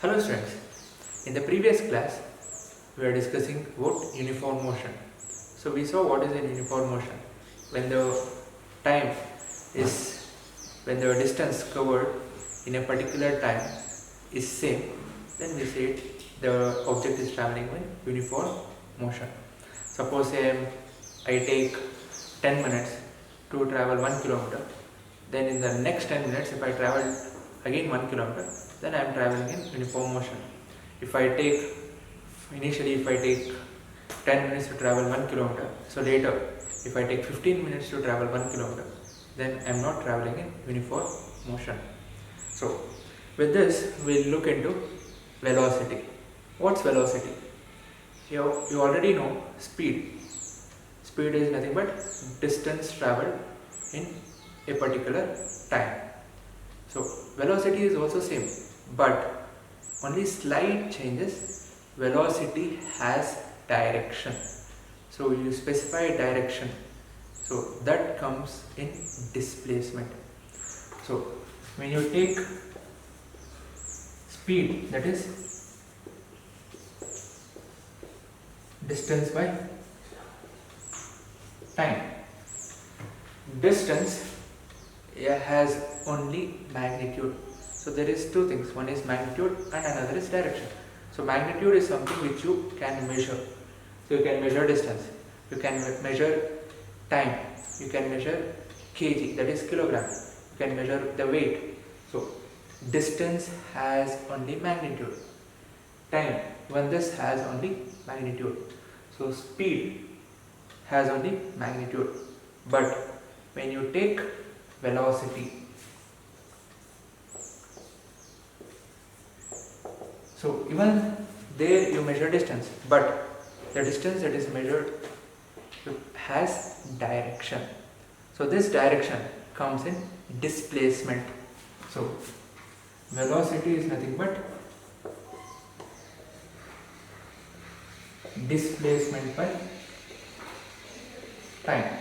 Hello students, in the previous class we are discussing about uniform motion. So we saw what is a uniform motion. When the time is, when the distance covered in a particular time is same, then we say the object is traveling in uniform motion. Suppose I take 10 minutes to travel 1 kilometer, then in the next 10 minutes if I travel again 1 kilometer, then I am traveling in uniform motion. If I take 10 minutes to travel 1 kilometer, so later if I take 15 minutes to travel 1 kilometer, then I am not traveling in uniform motion. So with this we'll look into velocity. What's velocity? You already know speed. Speed is nothing but distance traveled in a particular time. So velocity is also same, but only slight changes. Velocity has direction. So you specify direction. So that comes in displacement. So when you take speed, that is distance by time. Distance has only magnitude. So there is two things, one is magnitude and another is direction. So magnitude is something which you can measure. So you can measure distance, you can measure time, you can measure kg, that is kilogram, you can measure the weight. So distance has only magnitude, time, even this has only magnitude. So speed has only magnitude, but when you take velocity, so even there you measure distance, but the distance that is measured has direction. So this direction comes in displacement. So velocity is nothing but displacement by time.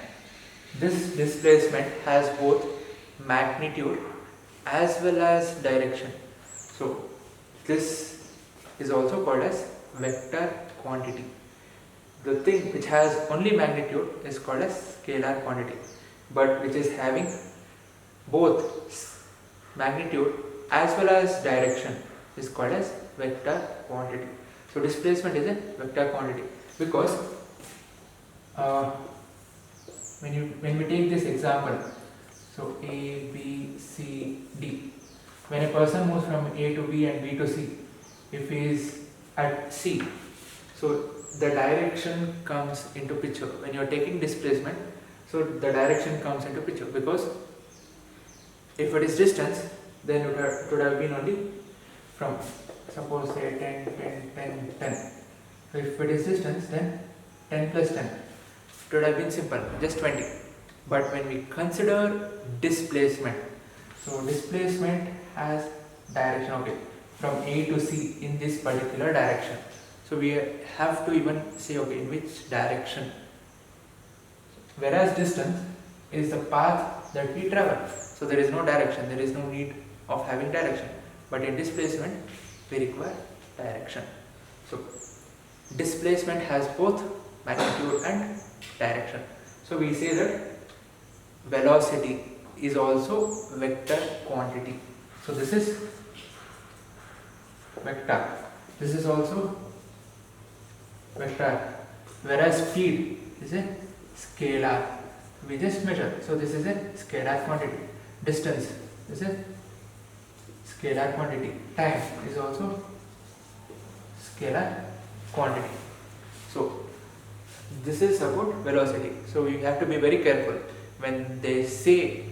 This displacement has both magnitude as well as direction. So this is also called as vector quantity. The thing which has only magnitude is called as scalar quantity, but which is having both magnitude as well as direction is called as vector quantity. So displacement is a vector quantity because when we take this example, so A, B, C, D, when a person moves from A to B and B to C, if he is at C, so the direction comes into picture. When you are taking displacement, so the direction comes into picture, because if it is distance, then it would have been only from, suppose say 10, 10, 10, 10. So if it is distance, then 10 plus 10. It would have been simple, just 20. But when we consider displacement, so displacement has direction, okay, from A to C in this particular direction. So we have to even say, okay, in which direction. Whereas distance is the path that we travel. So there is no direction, there is no need of having direction. But in displacement, we require direction. So displacement has both magnitude and direction. So we say that velocity is also vector quantity. So this is vector, this is also vector, whereas speed is a scalar, we just measure. So this is a scalar quantity. Distance is a scalar quantity. Time is also scalar quantity. So this is about velocity. So we have to be very careful when they say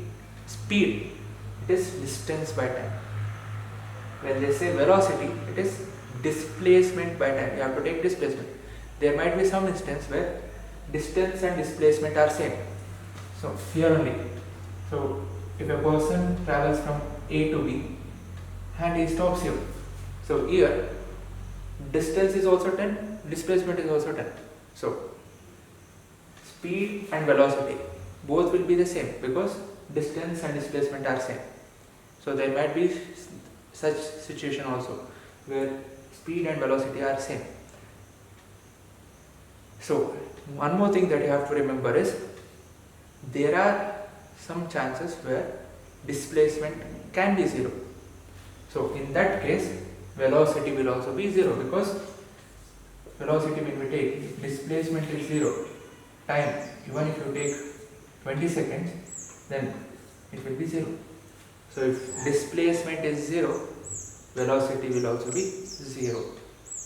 speed, it is distance by time. When they say velocity, it is displacement by time. You have to take displacement. There might be some instance where distance and displacement are same. So here only. So if a person travels from A to B and he stops here, so here distance is also 10, displacement is also 10. So speed and velocity both will be the same because distance and displacement are same. So there might be such situation also where speed and velocity are same. So one more thing that you have to remember is there are some chances where displacement can be 0. So in that case velocity will also be 0, because velocity when we take displacement is 0, time even if you take 20 seconds then it will be 0. So if displacement is 0, velocity will also be 0.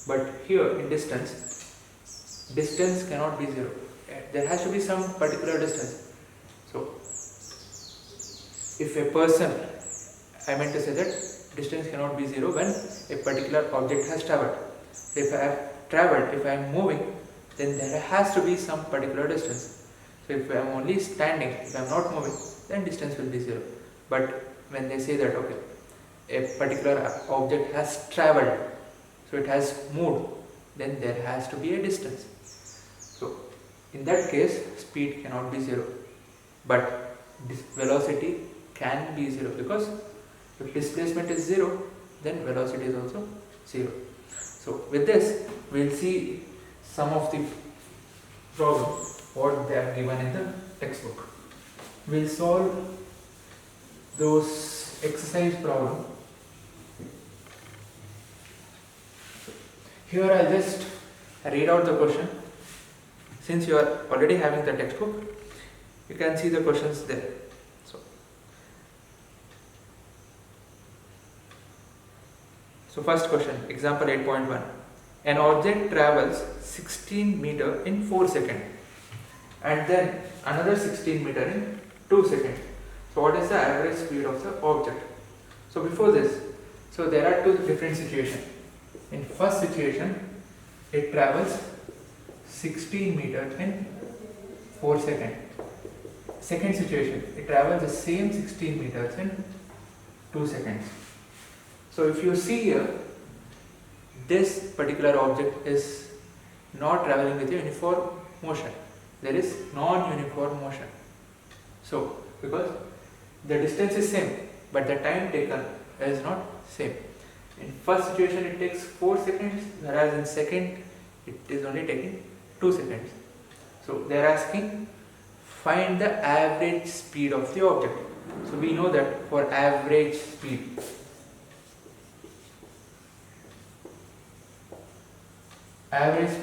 But here in distance cannot be 0. There has to be some particular distance. So if a person, I meant to say that distance cannot be 0 when a particular object has travelled. If I have travelled, if I am moving, then there has to be some particular distance. So if I am only standing, if I am not moving, then distance will be 0. But when they say that okay, a particular object has travelled, so it has moved, then there has to be a distance. So in that case speed cannot be 0, but velocity can be 0, because if displacement is 0, then velocity is also 0. So with this we will see some of the problems what they have given in the textbook. We will solve those exercise problem. Here I will just read out the question. Since you are already having the textbook, you can see the questions there. So first question, example 8.1. An object travels 16 meter in 4 seconds and then another 16 meter in 2 seconds. So what is the average speed of the object? So before this, so there are two different situations. In first situation, it travels 16 meters in 4 seconds. Second situation, it travels the same 16 meters in 2 seconds. So if you see here, this particular object is not traveling with a uniform motion. There is non-uniform motion. So because the distance is same, but the time taken is not same. In first situation it takes 4 seconds, whereas in second it is only taking 2 seconds. So they are asking find the average speed of the object. So we know that for average speed,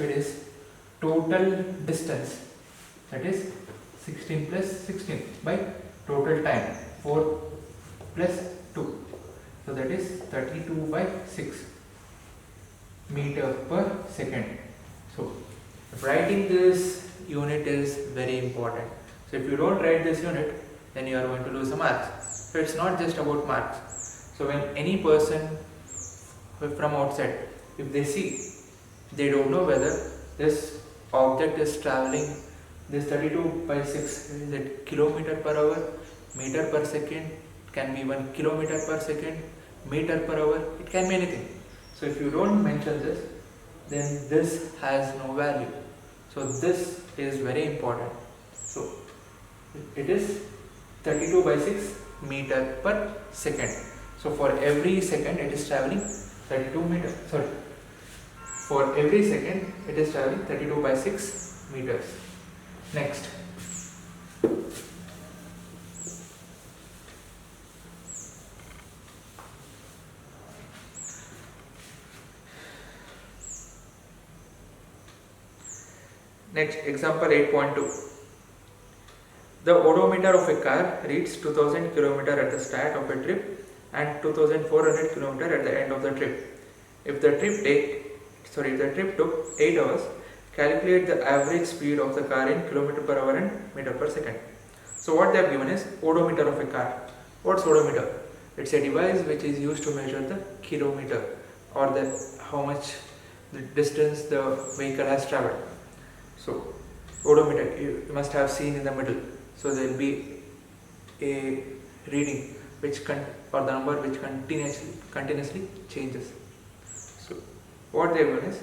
is total distance, that is 16 plus 16 by total time, 4 plus 2, so that is 32 by 6 meter per second. So writing this unit is very important. So if you don't write this unit, then you are going to lose the marks. So it's not just about marks. So when any person from outside, if they see, they don't know whether this object is traveling this 32 by 6, is it kilometer per hour, meter per second, can be 1 kilometer per second, meter per hour, it can be anything. So if you don't mention this, then this has no value. So this is very important. So it is 32 by 6 meter per second. So for every second it is traveling 32 meters. Sorry. For every second it is traveling 32 by 6 meters. Next. Next, example 8.2. The odometer of a car reads 2000 km at the start of a trip and 2400 km at the end of the trip. If the trip took 8 hours, calculate the average speed of the car in km per hour and meter per second. So what they have given is odometer of a car. What's odometer? It's a device which is used to measure the kilometer, or the how much the distance the vehicle has traveled. So odometer you must have seen in the middle. So there will be a reading or the number which continuously changes. So what they have done is,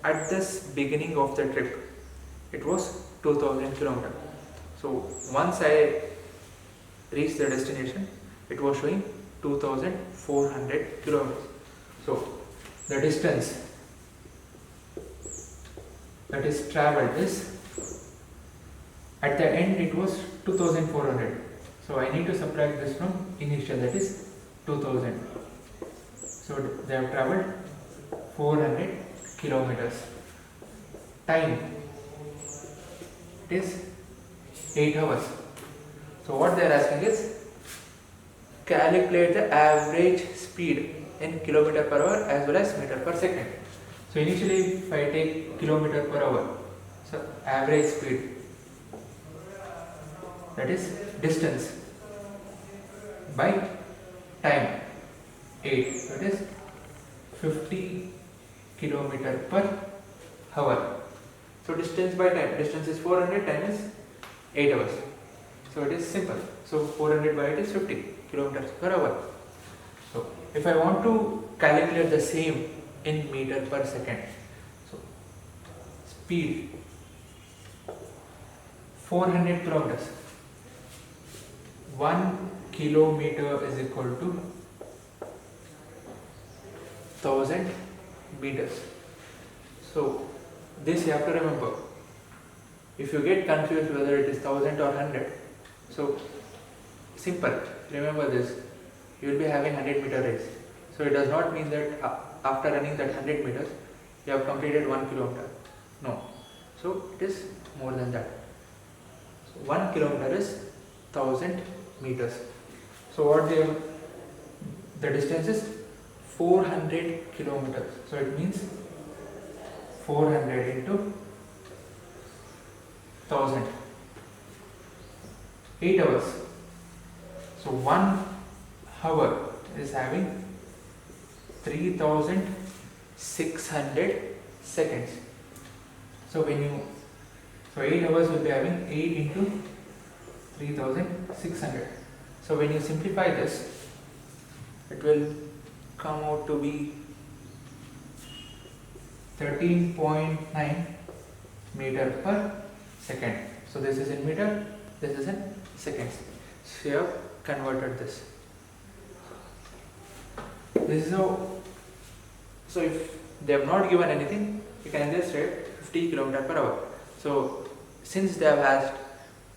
at this beginning of the trip it was 2000 km. So once I reached the destination, it was showing 2400 km. So the distance that is traveled is, at the end it was 2400. So I need to subtract this from initial, that is 2000. So they have traveled 400 kilometers. Time, it is 8 hours. So what they are asking is, calculate the average speed in kilometer per hour as well as meter per second. So initially if I take kilometer per hour, so average speed, that is distance by time, 8, that is 50 kilometer per hour. So distance by time, distance is 400, time is 8 hours. So it is simple. So 400 by 8 is 50 kilometers per hour. So if I want to calculate the same in meter per second, so speed 400 kilometers, 1 kilometer is equal to 1000 meters. So this you have to remember. If you get confused whether it is 1000 or 100, so simple, remember this, you will be having 100 meter race. So it does not mean that after running that 100 meters you have completed 1 kilometer. No. So it is more than that. So 1 kilometer is 1000 meters. So what the distance is 400 kilometers. So it means 400 into 1000. 8 hours. So 1 hour is having 3600 seconds. So 8 hours will be having 8 into 3600. So when you simplify this, it will come out to be 13.9 meter per second. So this is in meter, this is in seconds. So you have converted this. This is how. So if they have not given anything, you can just write 50 km per hour. So since they have asked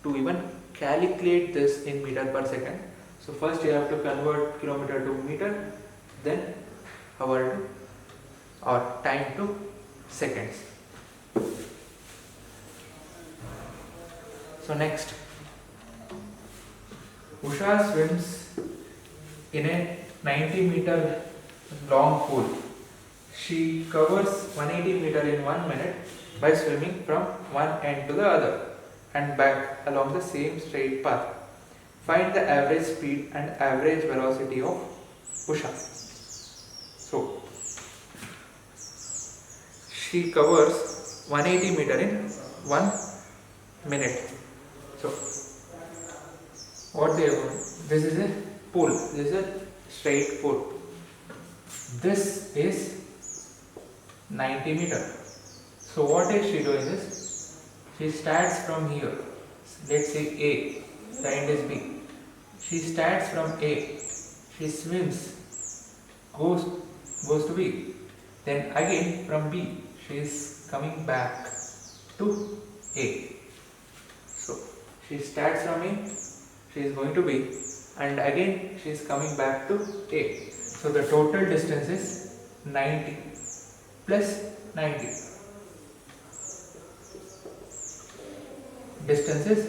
to even calculate this in meter per second, so first you have to convert kilometer to meter, then hour or time to seconds. So next, Usha swims in a 90-meter long pool. She covers 180 meter in 1 minute by swimming from one end to the other and back along the same straight path. Find the average speed and average velocity of Usha. So she covers 180 meter in 1 minute. So what they have, this is a pool, this is a straight pool. This is 90 meter. So what is she doing is, she starts from here, let's say A, the end is B. She starts from A, she swims, goes to B, then again from B, she is coming back to A. So she starts from A, she is going to B, and again she is coming back to A. So the total distance is 90 plus 90. Distance is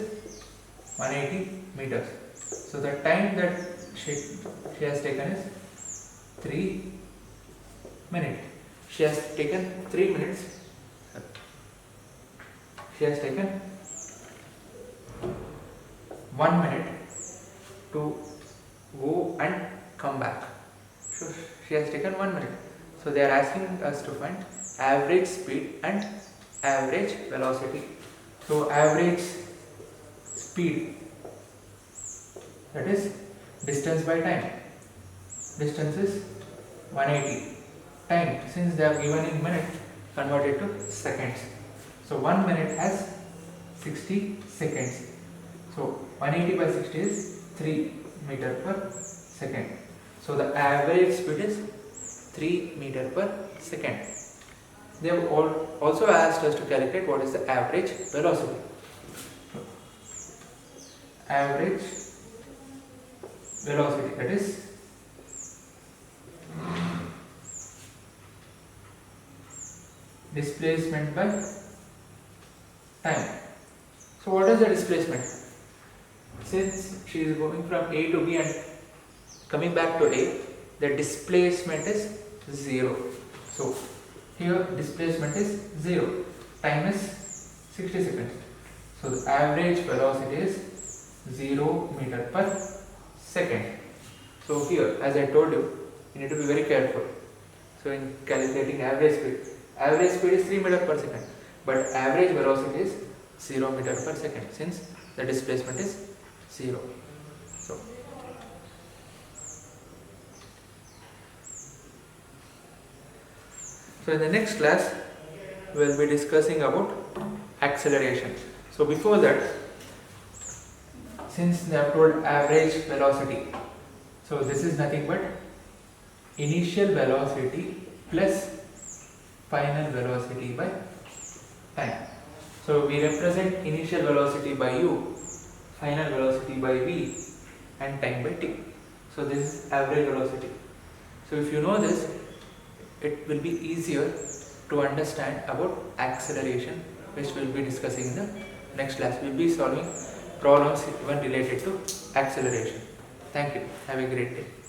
180 meters. So the time that she has taken is 3 minutes. She has taken 3 minutes. She has taken 1 minute to go and come back. So she has taken 1 minute. So they are asking us to find average speed and average velocity. So average speed, that is distance by time. Distance is 180. Time, since they have given in minute, converted to seconds. So 1 minute has 60 seconds. So 180 by 60 is 3 meter per second. So the average speed is 3 meter per second. They have also asked us to calculate what is the average velocity. Average velocity, that is displacement by time. So what is the displacement? Since she is going from A to B and coming back to A, the displacement is 0. So here displacement is 0, time is 60 seconds. So the average velocity is 0 meter per second. So here, as I told you, you need to be very careful. So in calculating average speed is 3 meter per second, but average velocity is 0 meter per second since the displacement is 0. So in the next class, we will be discussing about acceleration. So before that, since they have told average velocity, so this is nothing but initial velocity plus final velocity by time. So we represent initial velocity by u, final velocity by v, and time by t. So this is average velocity. So if you know this, it will be easier to understand about acceleration, which we will be discussing in the next class. We will be solving problems even related to acceleration. Thank you. Have a great day.